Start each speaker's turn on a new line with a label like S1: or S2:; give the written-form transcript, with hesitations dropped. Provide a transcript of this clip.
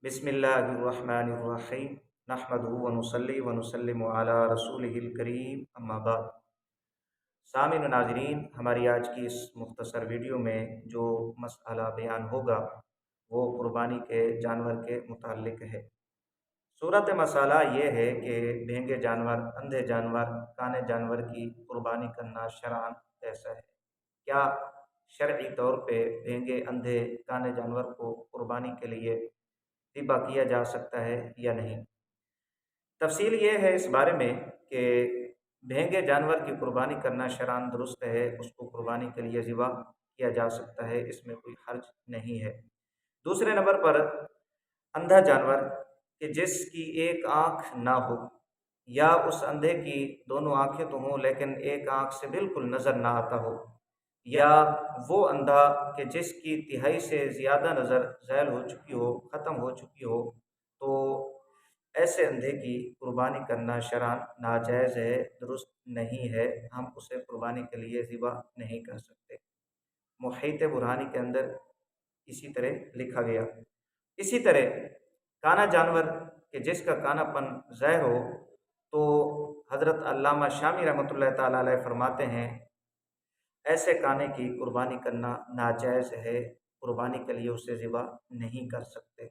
S1: बिस्मिल्लाहिर्रहमानिर्रहीम नहमदुहु व नुसल्ली व नुसल्लिमु अला रसूलिहिल करीम अम्मा बाद। सामिन नाज़रीन, हमारी आज की इस मुख्तसर वीडियो में जो मसला बयान होगा वो कुर्बानी के जानवर के मुताल्लिक़ है। सूरत मसाला ये है कि भेंगे जानवर, अंधे जानवर, काने जानवर की कुर्बानी करना शरअन कैसा है। क्या शरई तौर पे भेंगे, अंधे, काने जानवर को कुर्बानी के लिए ज़िबा किया जा सकता है या नहीं। तफसील ये है इस बारे में कि भेंगे जानवर की कुर्बानी करना शरअन दुरुस्त है, उसको कुर्बानी के लिए ज़िबा किया जा सकता है, इसमें कोई हर्ज नहीं है। दूसरे नंबर पर अंधा जानवर कि जिसकी एक आँख ना हो या उस अंधे की दोनों आँखें तो हों लेकिन एक आँख से बिल्कुल नज़र ना आता हो, या वो अंधा कि जिसकी तिहाई से ज़्यादा नज़र ज़ायल हो चुकी हो, ख़त्म हो चुकी हो, तो ऐसे अंधे की कुर्बानी करना शरअन नाजायज़ है, दुरुस्त नहीं है। हम उसे कुर्बानी के लिए ज़िबा नहीं कर सकते। मुहीत बुरहानी के अंदर इसी तरह लिखा गया। इसी तरह काना जानवर कि जिसका कानापन ज़ाहिर हो, तो हज़रत अल्लामा शामी रहमतुल्लाह ताला अलैह फरमाते हैं ऐसे काने की कुर्बानी करना नाजायज़ है, कुर्बानी के लिए उसे ज़िबा नहीं कर सकते।